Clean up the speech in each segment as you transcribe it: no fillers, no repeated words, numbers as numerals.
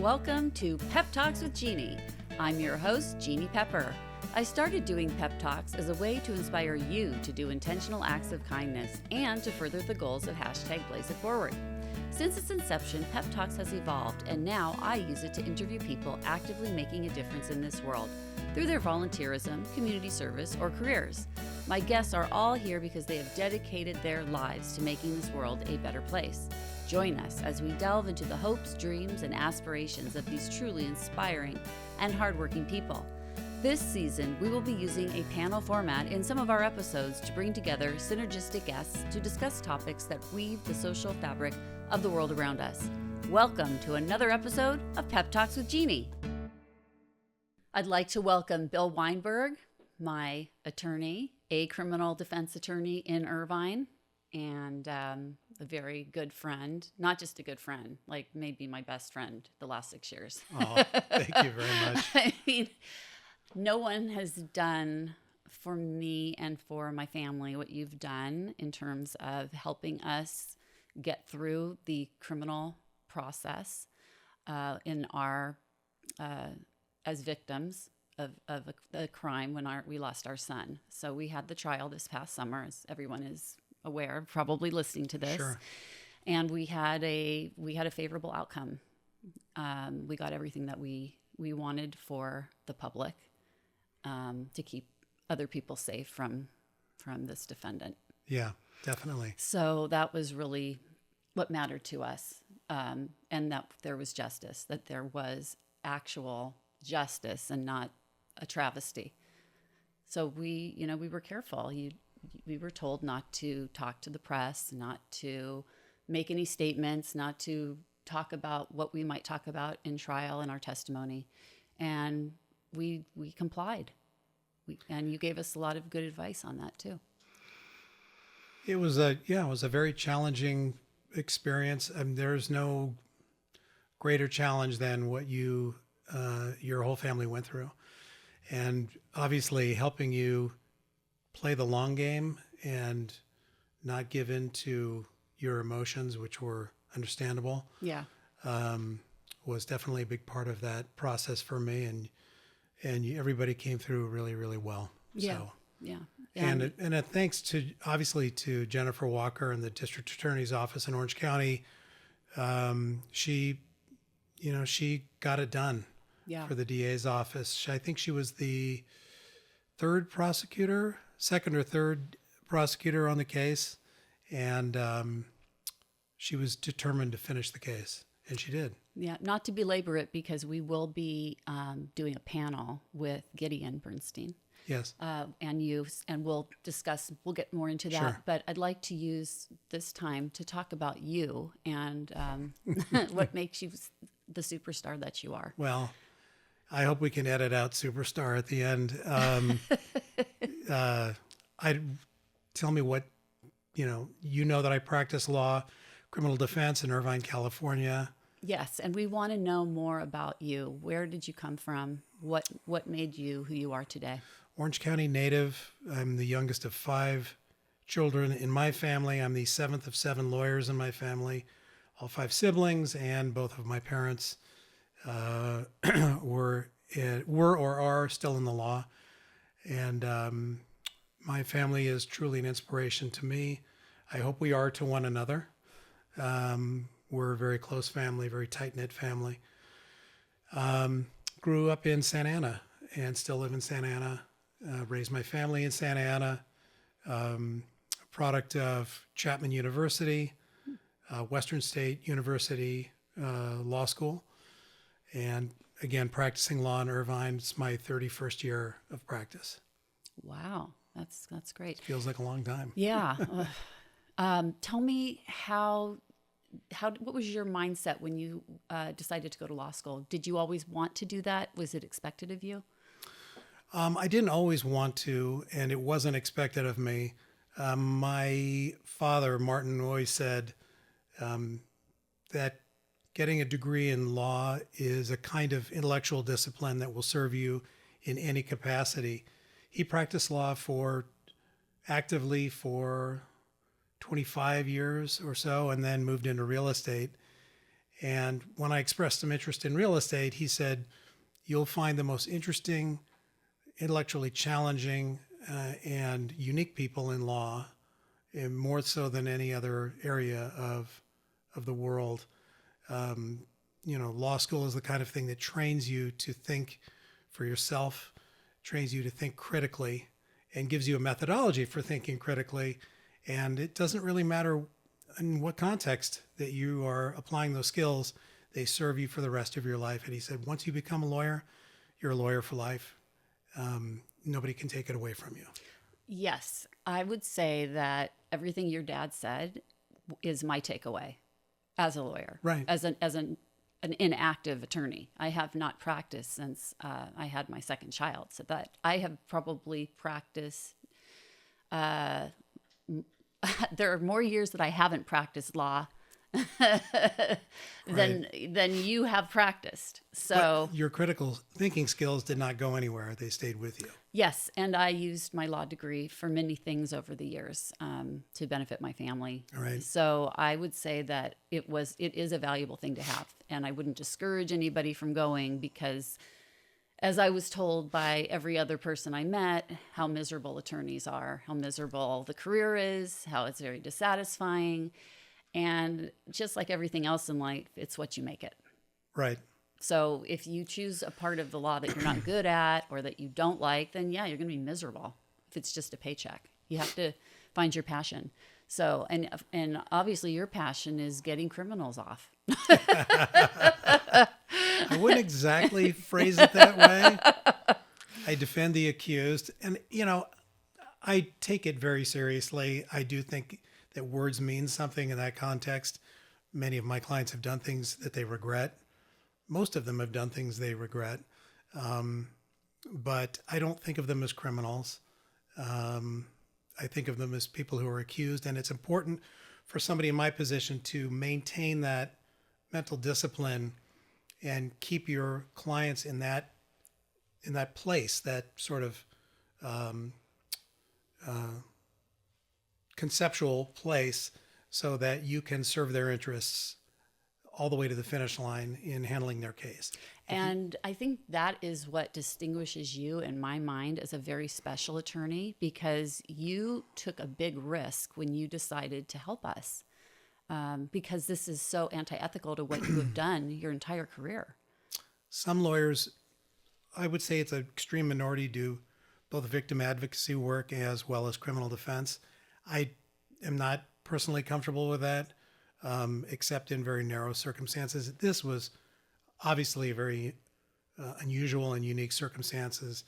Welcome to Pep Talks with Jeanne. I'm your host, Jeanne Pepper. I started doing Pep Talks as a way to inspire you to do intentional acts of kindness and to further the goals of #BlazeItForward. Since its inception, Pep Talks has evolved, and now I use it to interview people actively making a difference in this world through their volunteerism, community service, or careers. My guests are all here because they have dedicated their lives to making this world a better place. Join us as we delve into the hopes, dreams, and aspirations of these truly inspiring and hardworking people. This season, we will be using a panel format in some of our episodes to bring together synergistic guests to discuss topics that weave the social fabric of the world around us. Welcome to another episode of Pep Talks with Jeanne. I'd like to welcome Bill Weinberg, my attorney, a criminal defense attorney in Irvine, and a very good friend, not just a good friend, like maybe my best friend the last 6 years. Oh, thank you very much. I mean, no one has done for me and for my family what you've done in terms of helping us get through the criminal process in our as victims of a crime when we lost our son. So we had the trial this past summer, as everyone is aware, probably listening to this. Sure. And we had a favorable outcome. We got everything that we wanted for the public to keep other people safe from this defendant. Yeah, definitely. So that was really what mattered to us, and that there was justice, that there was actual justice and not a travesty. So we were careful. We were told not to talk to the press, not to make any statements, not to talk about what we might talk about in trial in our testimony. And we complied. And you gave us a lot of good advice on that too. It was a very challenging experience. There's no greater challenge than what your whole family went through. And obviously helping you play the long game and not give in to your emotions, which were understandable. Yeah. Was definitely a big part of that process for me, and everybody came through really, really well. Yeah. So, yeah. and a thanks to Jennifer Walker and the District Attorney's Office in Orange County. She got it done. Yeah. For the DA's office. I think she was the second or third prosecutor on the case, and she was determined to finish the case, and she did. Yeah, not to belabor it, because we will be doing a panel with Gideon Bernstein. Yes. And we'll get more into that. Sure. But I'd like to use this time to talk about you and what makes you the superstar that you are. Well, I hope we can edit out superstar at the end. Tell me what, you know that I practice law, criminal defense in Irvine, California. Yes, and we want to know more about you. Where did you come from? What made you who you are today? Orange County native. I'm the youngest of 5 children in my family. I'm the 7th of 7 lawyers in my family. All 5 siblings and both of my parents were or are still in the law. And my family is truly an inspiration to me. I hope we are to one another. We're a very close family, very tight-knit family. Grew up in Santa Ana and still live in Santa Ana. Raised my family in Santa Ana. Product of Chapman University, Western State University Law School. And again, practicing law in Irvine. It's my 31st year of practice. Wow, that's great. Feels like a long time. Yeah. Tell me what was your mindset when you decided to go to law school? Did you always want to do that? Was it expected of you? I didn't always want to, and it wasn't expected of me. My father, Martin, always said that getting a degree in law is a kind of intellectual discipline that will serve you in any capacity. He practiced law actively for 25 years or so, and then moved into real estate. And when I expressed some interest in real estate, he said, you'll find the most interesting, intellectually challenging, and unique people in law, and more so than any other area of the world. Law school is the kind of thing that trains you to think for yourself, trains you to think critically, and gives you a methodology for thinking critically. And it doesn't really matter in what context that you are applying those skills, they serve you for the rest of your life. And he said, once you become a lawyer, you're a lawyer for life. Nobody can take it away from you. Yes, I would say that everything your dad said is my takeaway as a lawyer, right? As an inactive attorney. I have not practiced since I had my second child, so that I have probably practiced. There are more years that I haven't practiced law than you have practiced. So but your critical thinking skills did not go anywhere; they stayed with you. Yes, and I used my law degree for many things over the years to benefit my family. Right. So I would say that it is a valuable thing to have, and I wouldn't discourage anybody from going because, as I was told by every other person I met, how miserable attorneys are, how miserable the career is, how it's very dissatisfying, and just like everything else in life, it's what you make it. Right. So if you choose a part of the law that you're not good at or that you don't like, then yeah, you're going to be miserable if it's just a paycheck. You have to find your passion. So, and obviously your passion is getting criminals off. I wouldn't exactly phrase it that way. I defend the accused. And, I take it very seriously. I do think that words mean something in that context. Many of my clients have done things that they regret. Most of them have done things they regret. But I don't think of them as criminals. I think of them as people who are accused. And it's important for somebody in my position to maintain that mental discipline and keep your clients in that place, that sort of conceptual place, so that you can serve their interests all the way to the finish line in handling their case. And I think that is what distinguishes you, in my mind, as a very special attorney, because you took a big risk when you decided to help us, because this is so anti-ethical to what you have done your entire career. Some lawyers, I would say it's an extreme minority, do both victim advocacy work as well as criminal defense. I am not personally comfortable with that. Except in very narrow circumstances. This was obviously a very unusual and unique circumstances.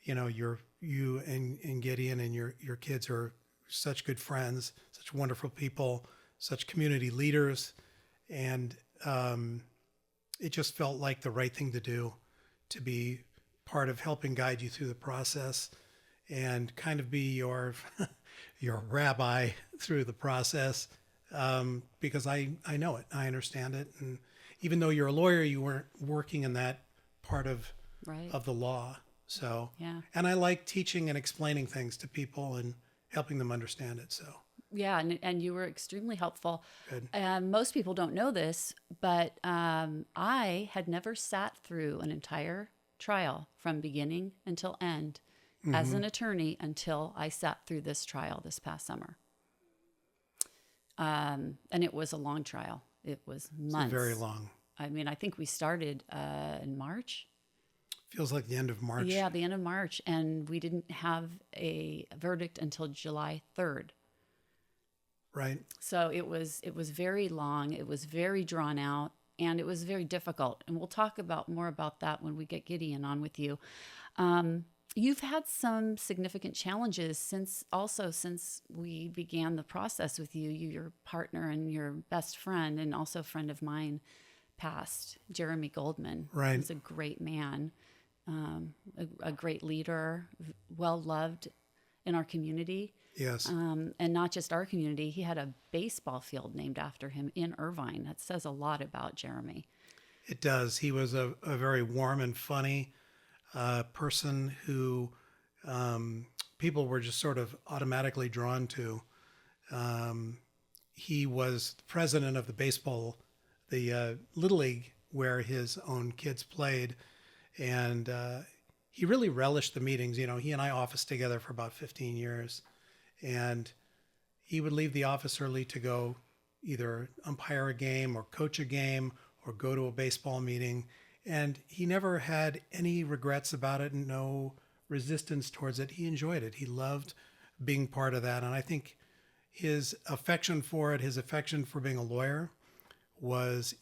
You and Gideon and your kids are such good friends, such wonderful people, such community leaders, and it just felt like the right thing to do, to be part of helping guide you through the process and kind of be your rabbi through the process. Because I know it, I understand it. And even though you're a lawyer, you weren't working in that part of the law. So, yeah. And I like teaching and explaining things to people and helping them understand it. So, yeah. And you were extremely helpful. Good. Most people don't know this, but I had never sat through an entire trial from beginning until end as an attorney until I sat through this trial this past summer. And it was a long trial. It was months. Very long. I mean, I think we started in March. Feels like the end of March. Yeah, the end of March. And we didn't have a verdict until July 3rd. Right. So it was very long. It was very drawn out. And it was very difficult. And we'll talk more about that when we get Gideon on with you. You've had some significant challenges since we began the process with you. Your partner and your best friend, and also a friend of mine, passed. Jeremy Goldman. Right. He's a great man, a great leader, well loved in our community. Yes. And not just our community. He had a baseball field named after him in Irvine. That says a lot about Jeremy. It does. He was a very warm and funny person who people were just sort of automatically drawn to. He was president of the baseball the Little League where his own kids played. And he really relished the meetings. You know, he and I officed together for about 15 years. And he would leave the office early to go either umpire a game or coach a game or go to a baseball meeting. And he never had any regrets about it and no resistance towards it. He enjoyed it. He loved being part of that. And I think his affection for it, his affection for being a lawyer was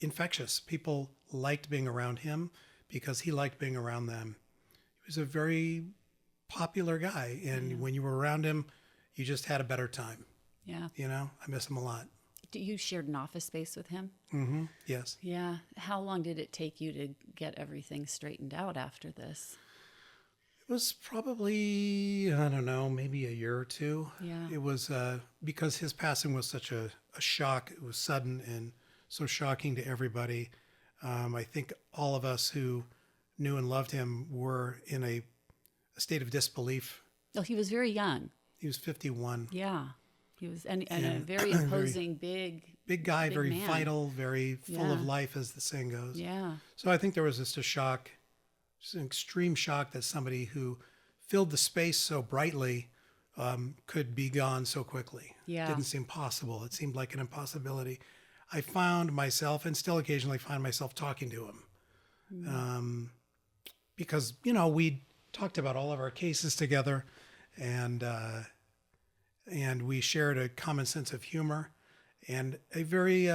infectious. People liked being around him because he liked being around them. He was a very popular guy. And when you were around him, you just had a better time. Yeah. You know, I miss him a lot. You shared an office space with him? Mm-hmm. Yes. Yeah. How long did it take you to get everything straightened out after this? It was probably, I don't know, maybe a year or two. Yeah. It was because his passing was such a shock. It was sudden and so shocking to everybody. I think all of us who knew and loved him were in a state of disbelief. Oh, he was very young. He was 51. Yeah. He was, and a very imposing, big guy, big very man. vital, very full of life, as the saying goes. Yeah. So I think there was just a shock, just an extreme shock that somebody who filled the space so brightly could be gone so quickly. Yeah. It didn't seem possible. It seemed like an impossibility. I found myself, and still occasionally find myself, talking to him. Because, you know, we talked about all of our cases together, and we shared a common sense of humor and a very,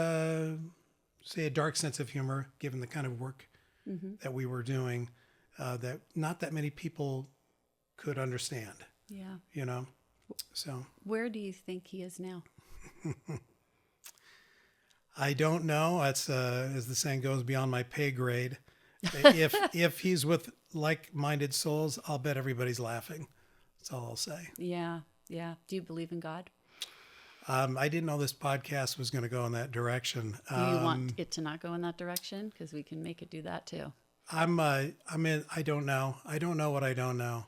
say, a dark sense of humor, given the kind of work that we were doing, that not that many people could understand. Yeah. You know, so. Where do you think he is now? I don't know. That's, as the saying goes, beyond my pay grade. If he's with like-minded souls, I'll bet everybody's laughing. That's all I'll say. Yeah. Yeah. Do you believe in God? I didn't know this podcast was going to go in that direction. Do you want it to not go in that direction? Because we can make it do that too. I don't know. I don't know what I don't know.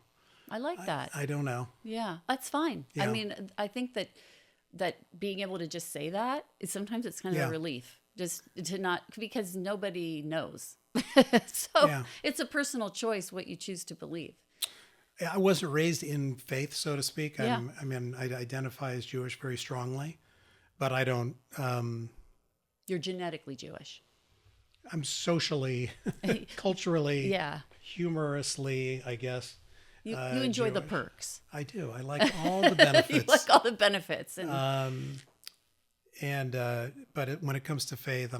I like that. I don't know. Yeah, that's fine. Yeah. I mean, I think that being able to just say that is sometimes it's kind of a relief, just to not, because nobody knows. So it's a personal choice what you choose to believe. I wasn't raised in faith, so to speak. Yeah. I identify as Jewish very strongly, but I don't. You're genetically Jewish. I'm socially, culturally, Yeah. humorously, I guess. You enjoy Jewish. the perks. I do. I like all the benefits. You like all the benefits. And but when it comes to faith,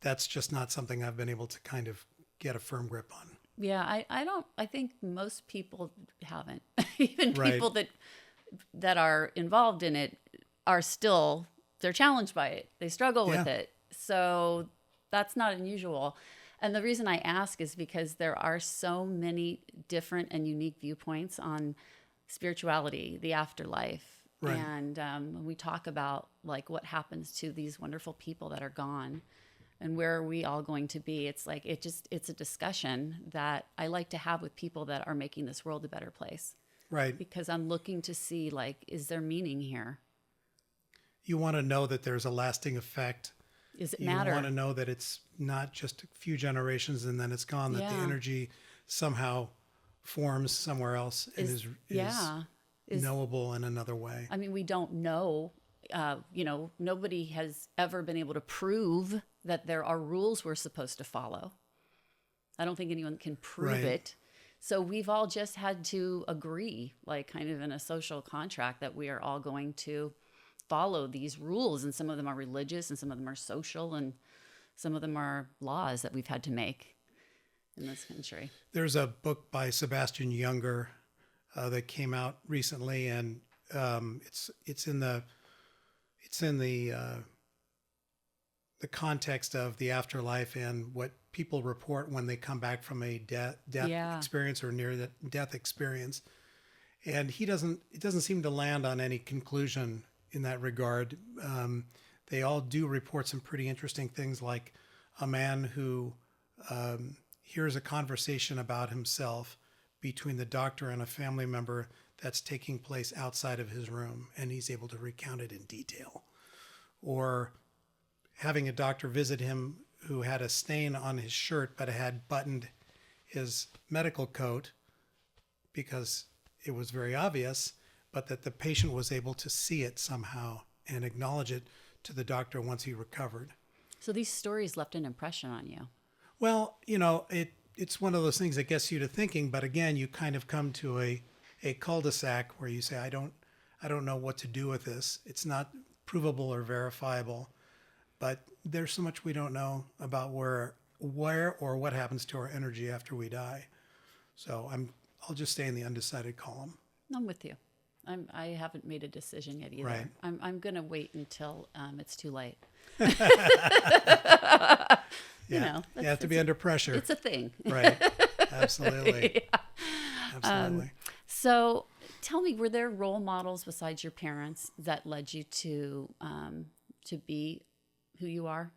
that's just not something I've been able to kind of get a firm grip on. yeah, I think most people haven't. Even Right. people that are involved in it are still, they're challenged by it. They struggle with it. So that's not unusual. And the reason I ask is because there are so many different and unique viewpoints on spirituality, the afterlife. Right. And when we talk about like what happens to these wonderful people that are gone and where are we all going to be, it's like, it's a discussion that I like to have with people that are making this world a better place. Right. Because I'm looking to see, like, is there meaning here? You want to know that there's a lasting effect. Does it You matter? want to know that it's not just a few generations and then it's gone, that the Yeah. energy somehow forms somewhere else and is knowable in another way. I mean, we don't know. Nobody has ever been able to prove that there are rules we're supposed to follow. I don't think anyone can prove Right. it. So we've all just had to agree, like kind of in a social contract, that we are all going to follow these rules. And some of them are religious and some of them are social and some of them are laws that we've had to make in this country. There's a book by Sebastian Junger that came out recently, and it's in the context of the afterlife and what people report when they come back from a death experience or near the death experience. And it doesn't seem to land on any conclusion in that regard. They all do report some pretty interesting things, like a man who hears a conversation about himself between the doctor and a family member that's taking place outside of his room, and he's able to recount it in detail. Or having a doctor visit him who had a stain on his shirt but had buttoned his medical coat because it was very obvious, but that the patient was able to see it somehow and acknowledge it to the doctor once he recovered. So these stories left an impression on you. Well, it's one of those things that gets you to thinking, but again, you kind of come to a cul-de-sac where you say, I don't know what to do with this. It's not provable or verifiable, but there's so much we don't know about where or what happens to our energy after we die. So I'll just stay in the undecided column. I'm with you. I haven't made a decision yet either. Right. I'm going to wait until it's too late. You have to be under pressure. It's a thing. Right. Absolutely. Yeah. Absolutely. So tell me, were there role models besides your parents that led you to be who you are?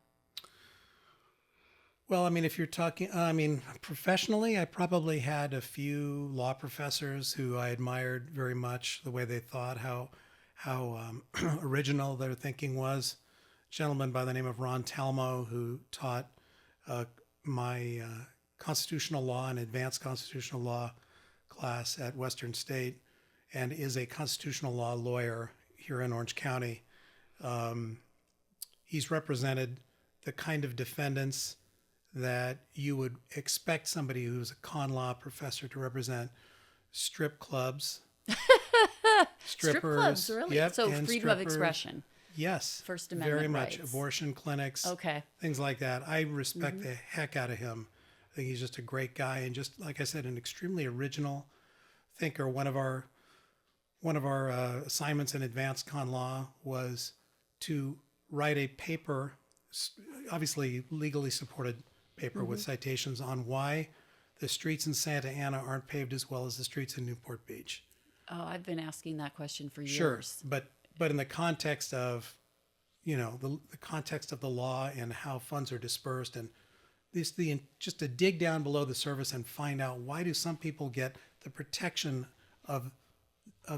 Well, I mean, if you're talking, professionally, I probably had a few law professors who I admired very much, the way they thought, how original their thinking was. A gentleman by the name of Ron Talmo, who taught my constitutional law and advanced constitutional law class at Western State and is a constitutional law lawyer here in Orange County. He's represented the kind of defendants that you would expect somebody who's a con law professor to represent: strip clubs, strippers, Strip clubs, really? Yep, So and freedom of strippers. expression. Yes, First Amendment very much. rights. Abortion clinics, Okay. things like that. I respect the heck out of him. I think he's just a great guy, and just like I said, an extremely original thinker. One of our assignments in advanced con law was to write a paper, obviously legally supported paper with citations on why the streets in Santa Ana aren't paved as well as the streets in Newport Beach. Oh, I've been asking that question for Sure, years. but in the context of, the context of the law and how funds are dispersed, and just to dig down below the surface and find out, why do some people get the protection of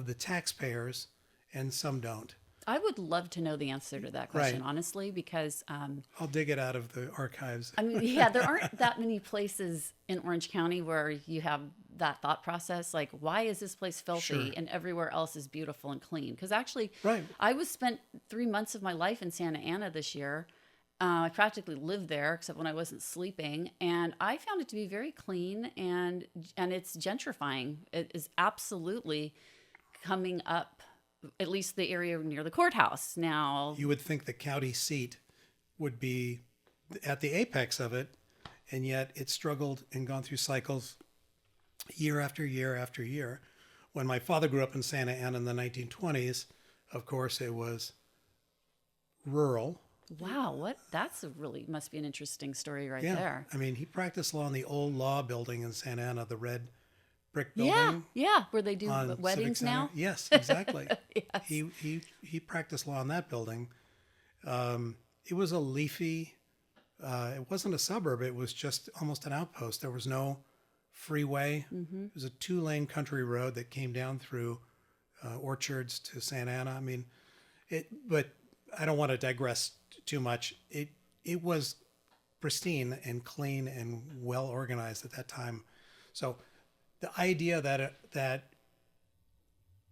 the taxpayers and some don't? I would love to know the answer to that question, honestly, because I'll dig it out of the archives. I mean, yeah, there aren't that many places in Orange County where you have that thought process. Like, why is this place filthy and everywhere else is beautiful and clean? Because actually, I spent 3 months of my life in Santa Ana this year. I practically lived there, except when I wasn't sleeping, and I found it to be very clean, and it's gentrifying. It is absolutely coming up. At least the area near the courthouse now. You would think the county seat would be at the apex of it, and yet it struggled and gone through cycles year after year after year. When my father grew up in Santa Ana in the 1920s, of course, it was rural. Wow, that's must be an interesting story right there. I mean, he practiced law in the old law building in Santa Ana, the red brick building. Yeah, where they do weddings now. Yes, exactly. Yes. He practiced law in that building. It was a leafy. It wasn't a suburb. It was just almost an outpost. There was no freeway. It was a 2-lane country road that came down through orchards to Santa Ana. I mean, but I don't want to digress too much. It was pristine and clean and well organized at that time. So the idea that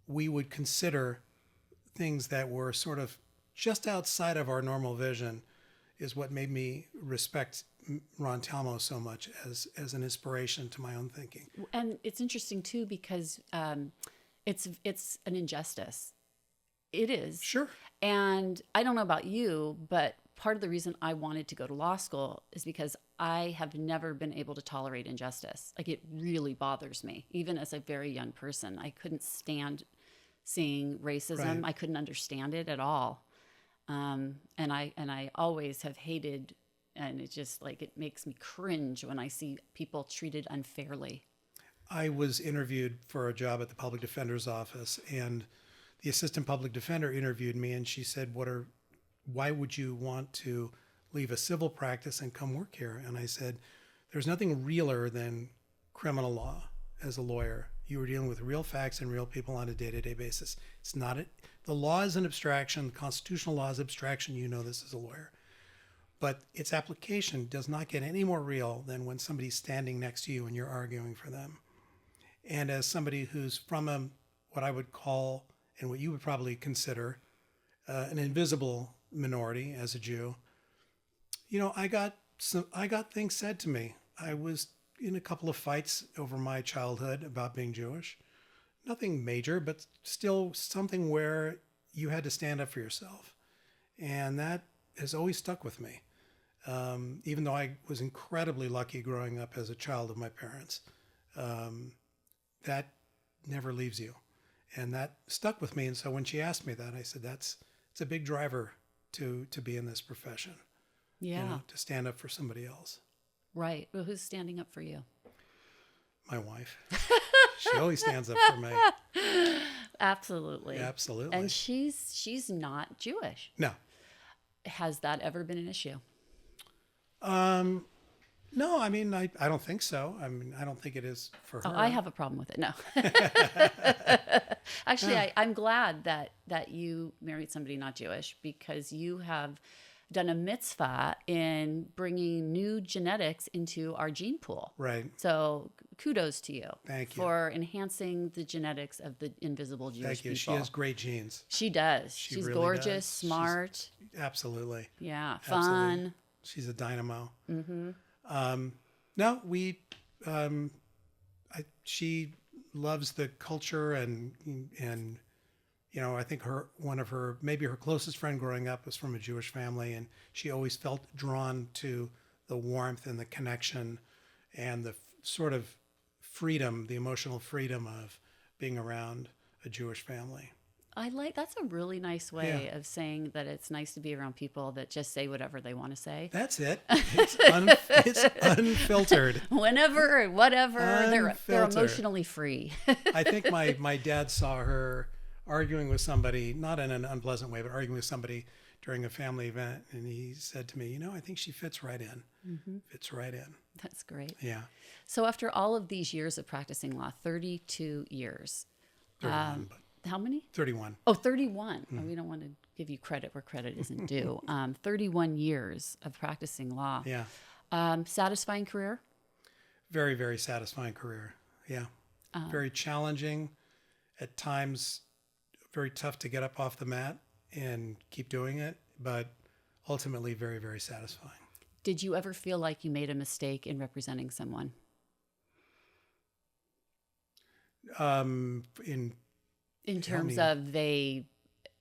we would consider things that were sort of just outside of our normal vision is what made me respect Ron Talmo so much as an inspiration to my own thinking. And it's interesting too, because it's an injustice. It is. Sure. And I don't know about you, but part of the reason I wanted to go to law school is because I have never been able to tolerate injustice. Like, it really bothers me. Even as a very young person, I couldn't stand seeing racism. I couldn't understand it at all. And I always have hated, and it just it makes me cringe when I see people treated unfairly. I was interviewed for a job at the public defender's office, and the assistant public defender interviewed me, and she said, why would you want to leave a civil practice and come work here? And I said, there's nothing realer than criminal law as a lawyer. You were dealing with real facts and real people on a day-to-day basis. The law is an abstraction. The constitutional law is abstraction. You know this as a lawyer. But its application does not get any more real than when somebody's standing next to you and you're arguing for them. And as somebody who's from what I would call, and what you would probably consider, an invisible minority as a Jew, I got things said to me. I was in a couple of fights over my childhood about being Jewish. Nothing major, but still something where you had to stand up for yourself. And that has always stuck with me. Even though I was incredibly lucky growing up as a child of my parents, that never leaves you. And that stuck with me. And so when she asked me that, I said, it's a big driver to be in this profession. Yeah. To stand up for somebody else. Right. Well, who's standing up for you? My wife. She always stands up for me. Absolutely. Absolutely. And she's not Jewish. No. Has that ever been an issue? No, I mean, I don't think so. I mean, I don't think it is for her. Oh, I have a problem with it. No. Actually, Yeah. I'm glad that you married somebody not Jewish, because you have done a mitzvah in bringing new genetics into our gene pool. Right. So kudos to you. Thank you. For enhancing the genetics of the invisible Jewish Thank you. people. She has great genes. She does. She She's really gorgeous, does. smart. Absolutely. Yeah, Absolutely. fun. She's a dynamo. Mm-hmm. No, she loves the culture and I think maybe her closest friend growing up was from a Jewish family, and she always felt drawn to the warmth and the connection and the sort of freedom, the emotional freedom of being around a Jewish family. That's a really nice way Yeah. of saying that it's nice to be around people that just say whatever they want to say. That's it. It's unfiltered. Whenever, whatever, they're Unfiltered. emotionally free. I think my dad saw her arguing with somebody, not in an unpleasant way, but arguing with somebody during a family event. And he said to me, I think she fits right in. Mm-hmm. Fits right in. That's great. Yeah. So after all of these years of practicing law, 32 years. 31, but How many? 31. Oh, 31. Oh, we don't want to give you credit where credit isn't due. 31 years of practicing law. Yeah. Satisfying career? Very, very satisfying career. Yeah. Very challenging. At times, very tough to get up off the mat and keep doing it, but ultimately very, very satisfying. Did you ever feel like you made a mistake in representing someone? In terms of they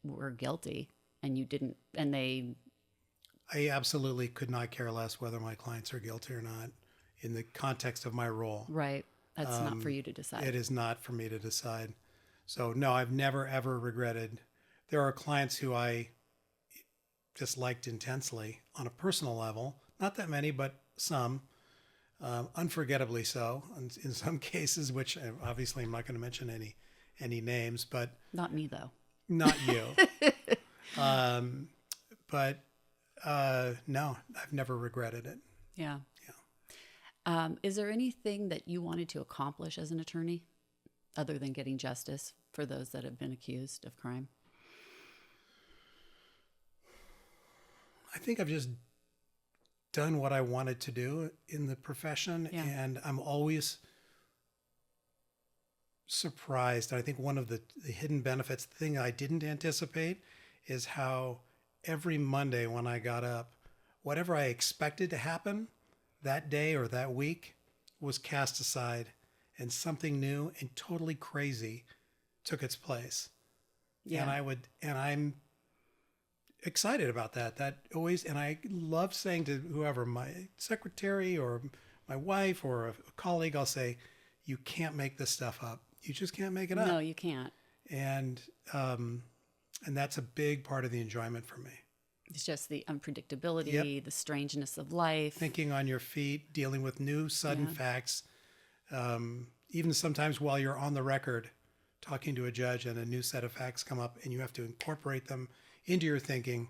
were guilty and you didn't, and I absolutely could not care less whether my clients are guilty or not in the context of my role. Right. That's not for you to decide. It is not for me to decide. So no, I've never, ever regretted. There are clients who I disliked intensely on a personal level. Not that many, but some. Unforgettably so in some cases, which obviously I'm not going to mention any names, but Not me, though. not you. But no, I've never regretted it. Yeah. Is there anything that you wanted to accomplish as an attorney other than getting justice for those that have been accused of crime? I think I've just done what I wanted to do in the profession, Yeah. and I'm always surprised. I think one of the hidden benefits, the thing I didn't anticipate, is how every Monday when I got up, whatever I expected to happen that day or that week was cast aside, and something new and totally crazy took its place. Yeah. And I'm excited about that. And I love saying to whoever, my secretary or my wife or a colleague, I'll say, you can't make this stuff up. You just can't make it up. No, you can't. And that's a big part of the enjoyment for me. It's just the unpredictability, Yep. the strangeness of life. Thinking on your feet, dealing with new sudden Yeah. facts, even sometimes while you're on the record talking to a judge and a new set of facts come up and you have to incorporate them into your thinking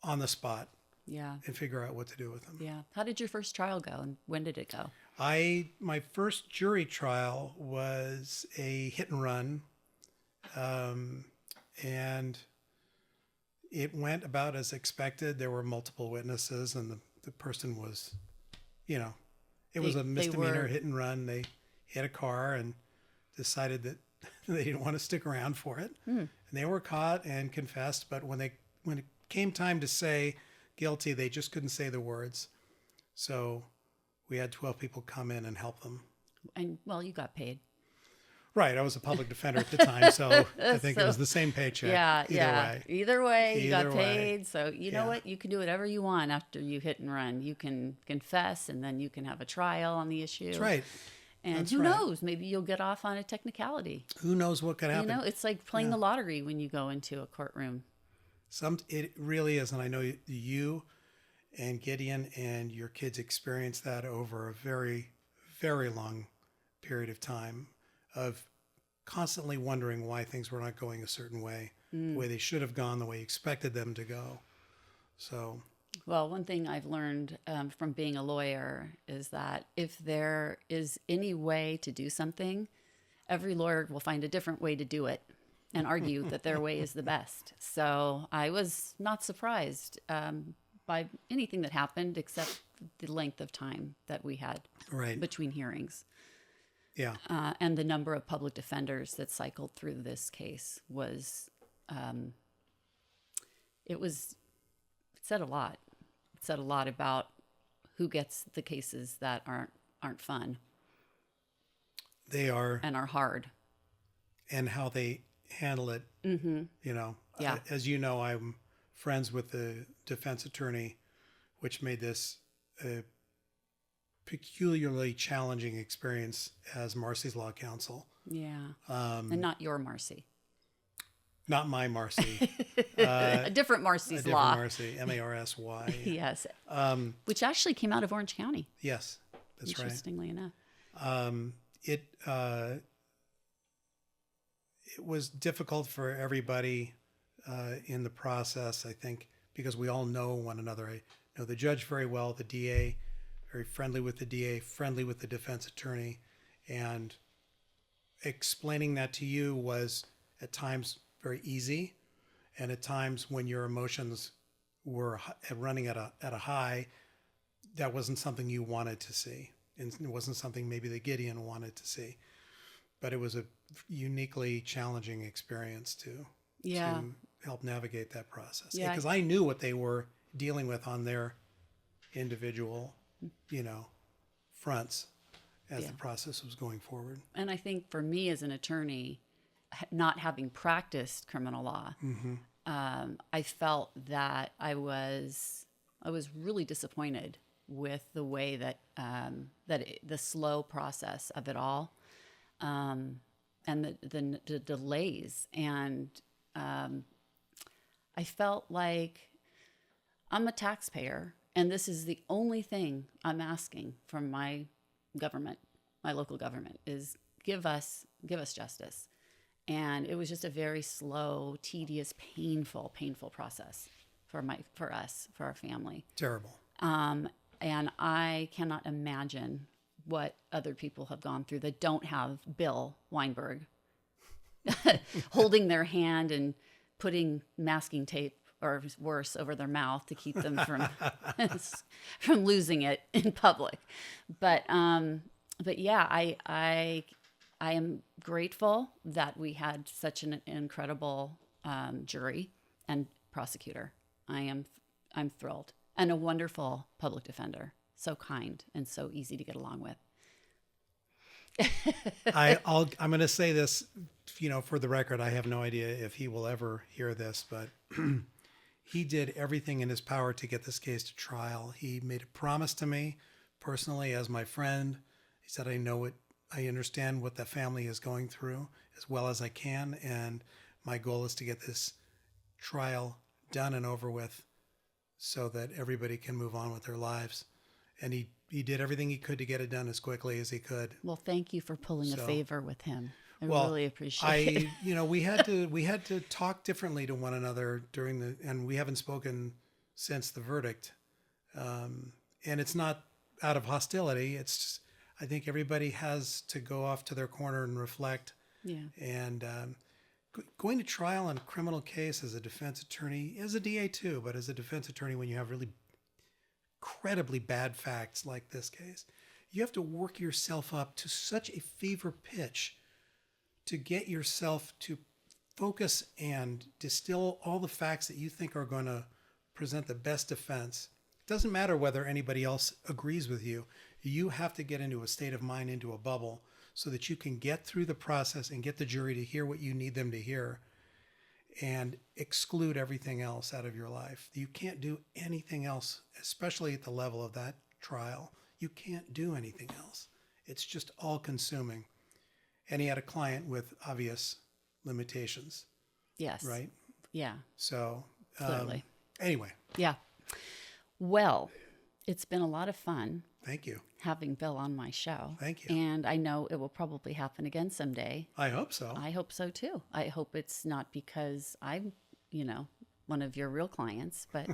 on the spot Yeah. and figure out what to do with them. Yeah. How did your first trial go, and when did it go? My first jury trial was a hit and run. And it went about as expected. There were multiple witnesses, and the person was, it was a misdemeanor hit and run. They hit a car and decided that they didn't want to stick around for it. And they were caught and confessed. But when it came time to say guilty, they just couldn't say the words. So we had 12 people come in and help them. And, well, you got paid. Right. I was a public defender at the time, so I think it was the same paycheck. Either way, you got paid. So you know what? You can do whatever you want after you hit and run. You can confess, and then you can have a trial on the issue. That's right. And who knows? Maybe you'll get off on a technicality. Who knows what could happen? It's like playing the lottery when you go into a courtroom. It really is, and I know you and Gideon and your kids experienced that over a very, very long period of time of constantly wondering why things were not going a certain way, the way they should have gone, the way you expected them to go. So, well, one thing I've learned from being a lawyer is that if there is any way to do something, every lawyer will find a different way to do it and argue that their way is the best. So I was not surprised by anything that happened except the length of time that we had between hearings. Yeah. And the number of public defenders that cycled through this case was, it said a lot. It said a lot about who gets the cases that aren't fun. They are. And are hard. And how they handle it. Mm-hmm. Yeah. As you know, I'm friends with the defense attorney, which made this a peculiarly challenging experience as Marcy's law counsel. Yeah. And not your Marcy. Not my Marcy. A different Marcy's law. Marcy, Marsy. Yes. Which actually came out of Orange County. Yes, that's right. Interestingly enough. It was difficult for everybody in the process, I think, because we all know one another. I know the judge very well, the DA, very friendly with the DA, friendly with the defense attorney, and explaining that to you was at times very easy, and at times when your emotions were running at a high, that wasn't something you wanted to see, and it wasn't something maybe that Gideon wanted to see, but it was a uniquely challenging experience to help navigate that process. Yeah, because I knew what they were dealing with on their individual, fronts as the process was going forward. And I think for me as an attorney, not having practiced criminal law, I felt that I was really disappointed with the way that the slow process of it all, and the delays, and I felt like I'm a taxpayer, and this is the only thing I'm asking from my government, my local government, is give us justice. And it was just a very slow, tedious, painful process for us, for our family. Terrible. And I cannot imagine what other people have gone through that don't have Bill Weinberg holding their hand and putting masking tape or worse over their mouth to keep them from losing it in public. But yeah, I am grateful that we had such an incredible jury and prosecutor. I'm thrilled, and a wonderful public defender. So kind and so easy to get along with. I'm going to say this, for the record. I have no idea if he will ever hear this, but he did everything in his power to get this case to trial. He made a promise to me personally as my friend. He said, I understand what the family is going through as well as I can, and my goal is to get this trial done and over with so that everybody can move on with their lives. And he did everything he could to get it done as quickly as he could. Well, thank you for pulling a favor with him. I really appreciate it. We had to talk differently to one another and we haven't spoken since the verdict. And it's not out of hostility. It's just, I think everybody has to go off to their corner and reflect. Yeah. And going to trial on a criminal case as a defense attorney, as a DA too, but as a defense attorney, when you have really incredibly bad facts like this case, you have to work yourself up to such a fever pitch to get yourself to focus and distill all the facts that you think are going to present the best defense. It doesn't matter whether anybody else agrees with you. You have to get into a state of mind, into a bubble, so that you can get through the process and get the jury to hear what you need them to hear and exclude everything else out of your life. You can't do anything else, especially at the level of that trial. You can't do anything else. It's just all consuming. And he had a client with obvious limitations. Yes. Right? Yeah. So, clearly. Anyway. Yeah. Well, it's been a lot of fun. Thank you. Having Bill on my show. Thank you. And I know it will probably happen again someday. I hope so. I hope so too. I hope it's not because I'm, one of your real clients, but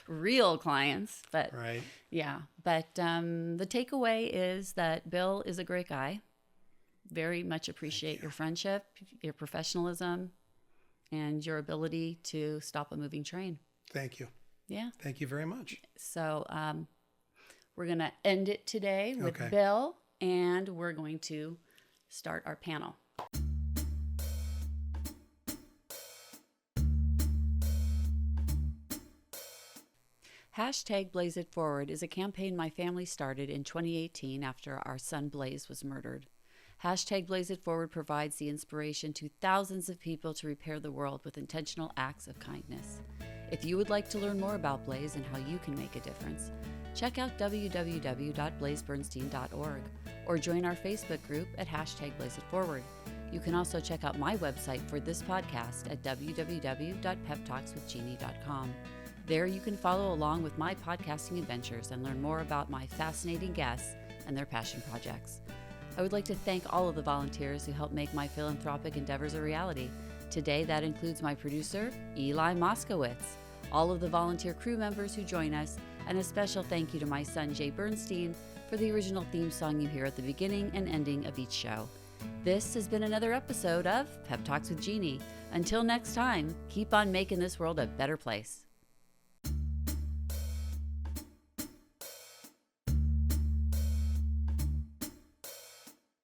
real clients. But right. Yeah. But the takeaway is that Bill is a great guy. Very much appreciate your friendship, your professionalism, and your ability to stop a moving train. Thank you. Yeah. Thank you very much. So we're going to end it today with Bill, and we're going to start our panel. Hashtag Blaze It Forward is a campaign my family started in 2018 after our son Blaze was murdered. Hashtag Blaze It Forward provides the inspiration to thousands of people to repair the world with intentional acts of kindness. If you would like to learn more about Blaze and how you can make a difference, check out www.blazebernstein.org or join our Facebook group at hashtag Blaze It Forward. You can also check out my website for this podcast at www.PeppTalksWithJeanne.com. There you can follow along with my podcasting adventures and learn more about my fascinating guests and their passion projects. I would like to thank all of the volunteers who help make my philanthropic endeavors a reality. Today, that includes my producer, Eli Moskowitz, all of the volunteer crew members who join us, and a special thank you to my son, Jay Bernstein, for the original theme song you hear at the beginning and ending of each show. This has been another episode of Pep Talks with Jeannie. Until next time, keep on making this world a better place.